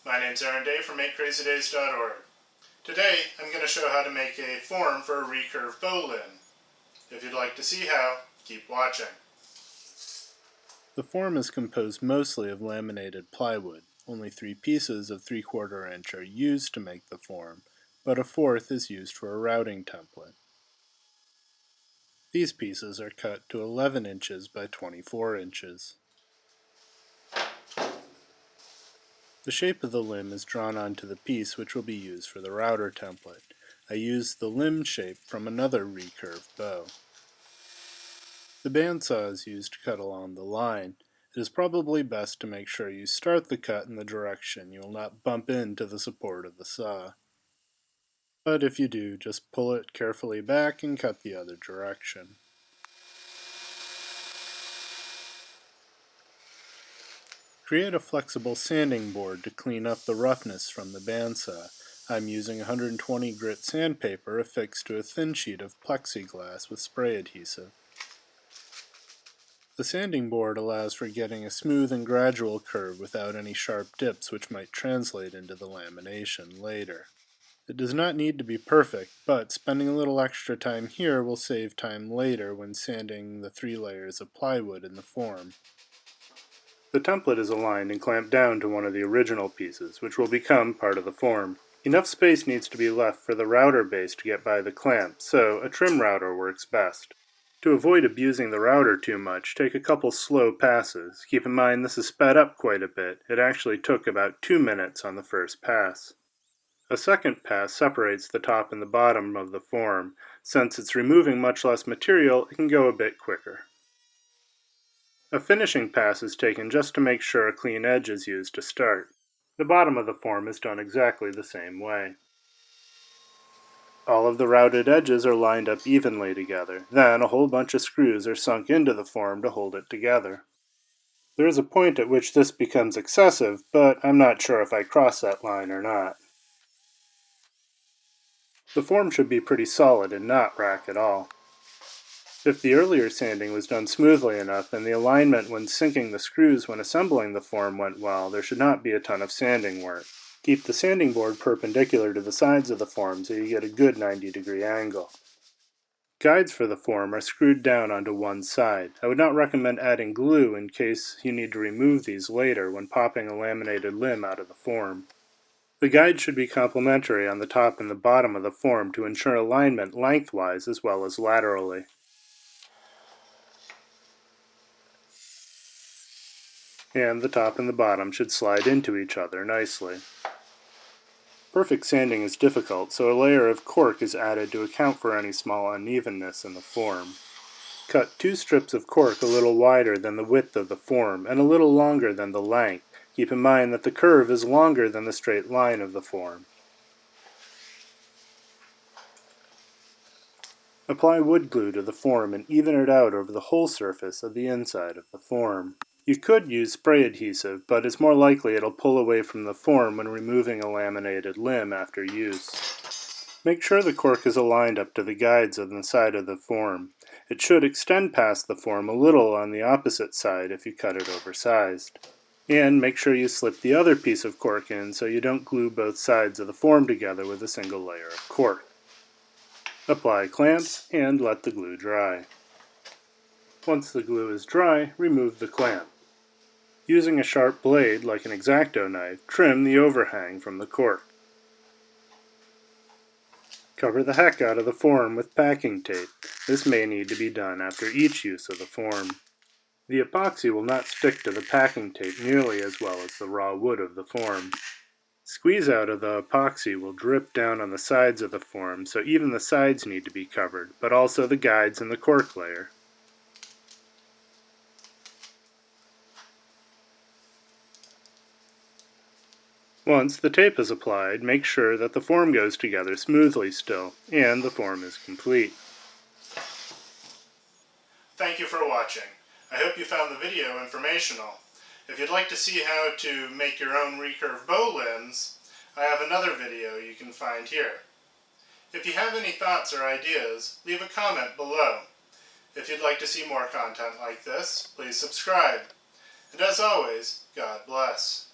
My name's Aaron Day from MakeCrazyDays.org. Today I'm going to show how to make a form for a recurve bow limb. If you'd like to see how, keep watching. The form is composed mostly of laminated plywood. Only 3 pieces of 3/4 inch are used to make the form, but a 4th is used for a routing template. These pieces are cut to 11 inches by 24 inches. The shape of the limb is drawn onto the piece which will be used for the router template. I used the limb shape from another recurve bow. The bandsaw is used to cut along the line. It is probably best to make sure you start the cut in the direction you will not bump into the support of the saw. But if you do, just pull it carefully back and cut the other direction. Create a flexible sanding board to clean up the roughness from the bandsaw. I'm using 120 grit sandpaper affixed to a thin sheet of plexiglass with spray adhesive. The sanding board allows for getting a smooth and gradual curve without any sharp dips which might translate into the lamination later. It does not need to be perfect, but spending a little extra time here will save time later when sanding the 3 layers of plywood in the form. The template is aligned and clamped down to one of the original pieces, which will become part of the form. Enough space needs to be left for the router base to get by the clamp, so a trim router works best. To avoid abusing the router too much, take a couple slow passes. Keep in mind this is sped up quite a bit. It actually took about 2 minutes on the first pass. A second pass separates the top and the bottom of the form. Since it's removing much less material, it can go a bit quicker. A finishing pass is taken just to make sure a clean edge is used to start. The bottom of the form is done exactly the same way. All of the routed edges are lined up evenly together. Then a whole bunch of screws are sunk into the form to hold it together. There is a point at which this becomes excessive, but I'm not sure if I cross that line or not. The form should be pretty solid and not rack at all. If the earlier sanding was done smoothly enough and the alignment when sinking the screws when assembling the form went well, there should not be a ton of sanding work. Keep the sanding board perpendicular to the sides of the form so you get a good 90-degree angle. Guides for the form are screwed down onto one side. I would not recommend adding glue in case you need to remove these later when popping a laminated limb out of the form. The guide should be complementary on the top and the bottom of the form to ensure alignment lengthwise as well as laterally. And the top and the bottom should slide into each other nicely. Perfect sanding is difficult, so a layer of cork is added to account for any small unevenness in the form. Cut 2 strips of cork a little wider than the width of the form and a little longer than the length. Keep in mind that the curve is longer than the straight line of the form. Apply wood glue to the form and even it out over the whole surface of the inside of the form. You could use spray adhesive, but it's more likely it'll pull away from the form when removing a laminated limb after use. Make sure the cork is aligned up to the guides on the side of the form. It should extend past the form a little on the opposite side if you cut it oversized. And make sure you slip the other piece of cork in so you don't glue both sides of the form together with a single layer of cork. Apply clamps and let the glue dry. Once the glue is dry, remove the clamp. Using a sharp blade, like an X-Acto knife, trim the overhang from the cork. Cover the heck out of the form with packing tape. This may need to be done after each use of the form. The epoxy will not stick to the packing tape nearly as well as the raw wood of the form. Squeeze out of the epoxy will drip down on the sides of the form, so even the sides need to be covered, but also the guides and the cork layer. Once the tape is applied, make sure that the form goes together smoothly still, and the form is complete. Thank you for watching. I hope you found the video informational. If you'd like to see how to make your own recurve bow limbs, I have another video you can find here. If you have any thoughts or ideas, leave a comment below. If you'd like to see more content like this, please subscribe. And as always, God bless.